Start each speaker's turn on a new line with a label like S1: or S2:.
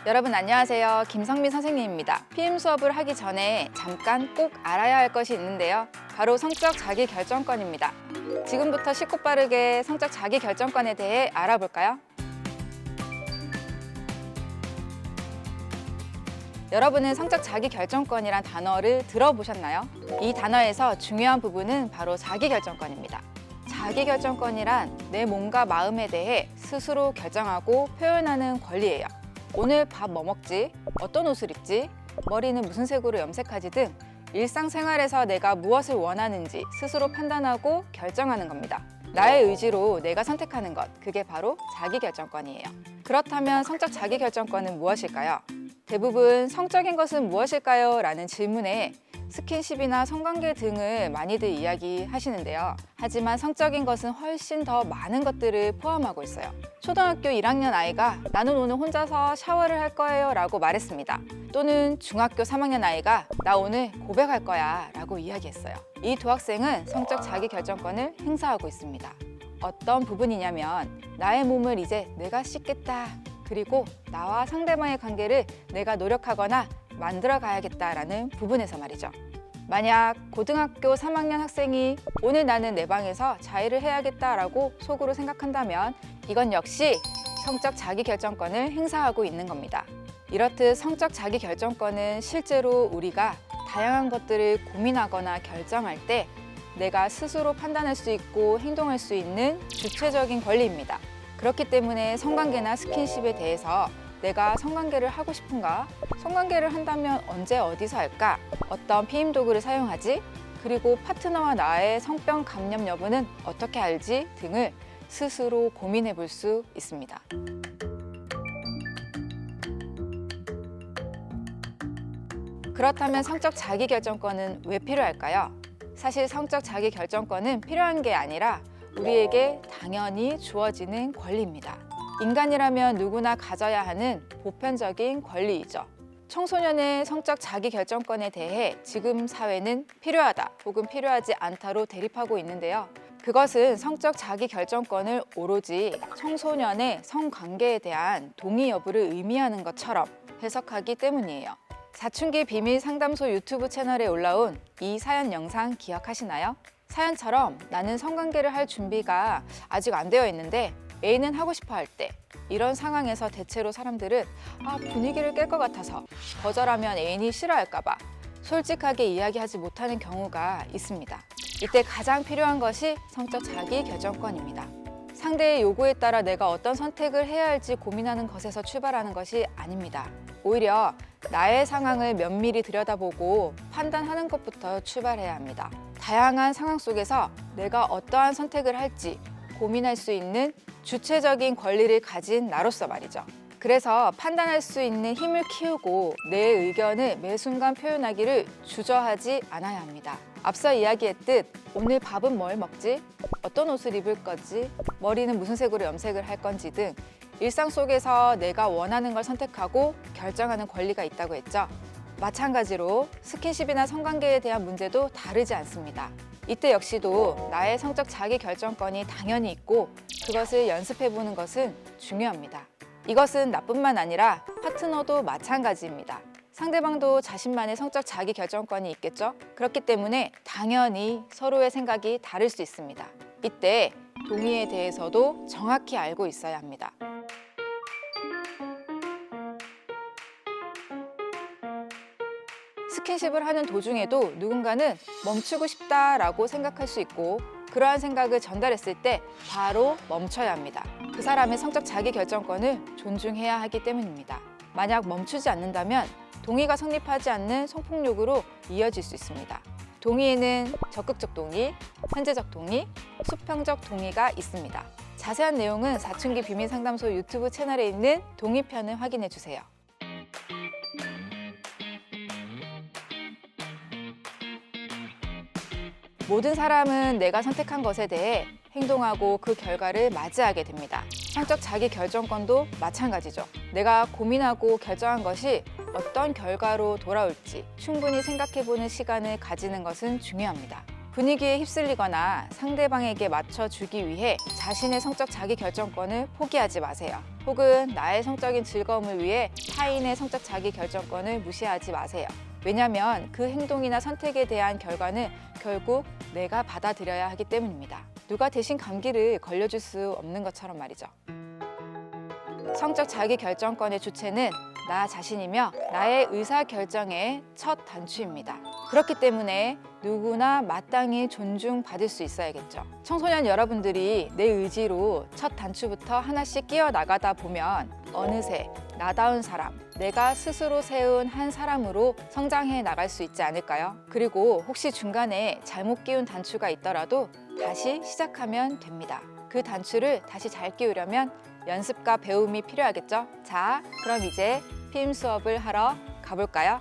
S1: 여러분 안녕하세요. 김성민 선생님입니다. PM 수업을 하기 전에 잠깐 꼭 알아야 할 것이 있는데요. 바로 성적 자기결정권입니다. 지금부터 쉽고 빠르게 성적 자기결정권에 대해 알아볼까요? 여러분은 성적 자기결정권이란 단어를 들어보셨나요? 이 단어에서 중요한 부분은 바로 자기결정권입니다. 자기결정권이란 내 몸과 마음에 대해 스스로 결정하고 표현하는 권리예요. 오늘 밥 뭐 먹지? 어떤 옷을 입지? 머리는 무슨 색으로 염색하지 등 일상생활에서 내가 무엇을 원하는지 스스로 판단하고 결정하는 겁니다. 나의 의지로 내가 선택하는 것, 그게 바로 자기결정권이에요. 그렇다면 성적 자기결정권은 무엇일까요? 대부분 성적인 것은 무엇일까요? 라는 질문에 스킨십이나 성관계 등을 많이들 이야기하시는데요. 하지만 성적인 것은 훨씬 더 많은 것들을 포함하고 있어요. 초등학교 1학년 아이가 나는 오늘 혼자서 샤워를 할 거예요 라고 말했습니다. 또는 중학교 3학년 아이가 나 오늘 고백할 거야 라고 이야기했어요. 이 두 학생은 성적 자기결정권을 행사하고 있습니다. 어떤 부분이냐면 나의 몸을 이제 내가 씻겠다. 그리고 나와 상대방의 관계를 내가 노력하거나 만들어 가야겠다라는 부분에서 말이죠. 만약 고등학교 3학년 학생이 오늘 나는 내 방에서 자위를 해야겠다라고 속으로 생각한다면 이건 역시 성적 자기결정권을 행사하고 있는 겁니다. 이렇듯 성적 자기결정권은 실제로 우리가 다양한 것들을 고민하거나 결정할 때 내가 스스로 판단할 수 있고 행동할 수 있는 주체적인 권리입니다. 그렇기 때문에 성관계나 스킨십에 대해서 내가 성관계를 하고 싶은가? 성관계를 한다면 언제 어디서 할까? 어떤 피임 도구를 사용하지? 그리고 파트너와 나의 성병 감염 여부는 어떻게 알지? 등을 스스로 고민해 볼 수 있습니다. 그렇다면 성적 자기결정권은 왜 필요할까요? 사실 성적 자기결정권은 필요한 게 아니라 우리에게 당연히 주어지는 권리입니다. 인간이라면 누구나 가져야 하는 보편적인 권리이죠. 청소년의 성적 자기결정권에 대해 지금 사회는 필요하다 혹은 필요하지 않다로 대립하고 있는데요. 그것은 성적 자기결정권을 오로지 청소년의 성관계에 대한 동의 여부를 의미하는 것처럼 해석하기 때문이에요. 사춘기 비밀 상담소 유튜브 채널에 올라온 이 사연 영상 기억하시나요? 사연처럼 나는 성관계를 할 준비가 아직 안 되어 있는데 애인은 하고 싶어 할 때 이런 상황에서 대체로 사람들은 분위기를 깰 것 같아서 거절하면 애인이 싫어할까 봐 솔직하게 이야기하지 못하는 경우가 있습니다. 이때 가장 필요한 것이 성적 자기결정권입니다. 상대의 요구에 따라 내가 어떤 선택을 해야 할지 고민하는 것에서 출발하는 것이 아닙니다. 오히려 나의 상황을 면밀히 들여다보고 판단하는 것부터 출발해야 합니다. 다양한 상황 속에서 내가 어떠한 선택을 할지 고민할 수 있는 주체적인 권리를 가진 나로서 말이죠. 그래서 판단할 수 있는 힘을 키우고 내 의견을 매 순간 표현하기를 주저하지 않아야 합니다. 앞서 이야기했듯 오늘 밥은 뭘 먹지? 어떤 옷을 입을 거지? 머리는 무슨 색으로 염색을 할 건지 등 일상 속에서 내가 원하는 걸 선택하고 결정하는 권리가 있다고 했죠. 마찬가지로 스킨십이나 성관계에 대한 문제도 다르지 않습니다. 이때 역시도 나의 성적 자기결정권이 당연히 있고 그것을 연습해보는 것은 중요합니다. 이것은 나뿐만 아니라 파트너도 마찬가지입니다. 상대방도 자신만의 성적 자기결정권이 있겠죠? 그렇기 때문에 당연히 서로의 생각이 다를 수 있습니다. 이때 동의에 대해서도 정확히 알고 있어야 합니다. 스킨십을 하는 도중에도 누군가는 멈추고 싶다라고 생각할 수 있고 그러한 생각을 전달했을 때 바로 멈춰야 합니다. 그 사람의 성적 자기결정권을 존중해야 하기 때문입니다. 만약 멈추지 않는다면 동의가 성립하지 않는 성폭력으로 이어질 수 있습니다. 동의에는 적극적 동의, 현재적 동의, 수평적 동의가 있습니다. 자세한 내용은 사춘기 비밀 상담소 유튜브 채널에 있는 동의편을 확인해 주세요. 모든 사람은 내가 선택한 것에 대해 행동하고 그 결과를 맞이하게 됩니다. 성적 자기결정권도 마찬가지죠. 내가 고민하고 결정한 것이 어떤 결과로 돌아올지 충분히 생각해보는 시간을 가지는 것은 중요합니다. 분위기에 휩쓸리거나 상대방에게 맞춰주기 위해 자신의 성적 자기결정권을 포기하지 마세요. 혹은 나의 성적인 즐거움을 위해 타인의 성적 자기결정권을 무시하지 마세요. 왜냐하면 그 행동이나 선택에 대한 결과는 결국 내가 받아들여야 하기 때문입니다. 누가 대신 감기를 걸려줄 수 없는 것처럼 말이죠. 성적 자기결정권의 주체는 나 자신이며 나의 의사결정의 첫 단추입니다. 그렇기 때문에 누구나 마땅히 존중받을 수 있어야겠죠. 청소년 여러분들이 내 의지로 첫 단추부터 하나씩 끼워 나가다 보면 어느새 나다운 사람, 내가 스스로 세운 한 사람으로 성장해 나갈 수 있지 않을까요? 그리고 혹시 중간에 잘못 끼운 단추가 있더라도 다시 시작하면 됩니다. 그 단추를 다시 잘 끼우려면 연습과 배움이 필요하겠죠? 자, 그럼 이제 피임 수업을 하러 가볼까요?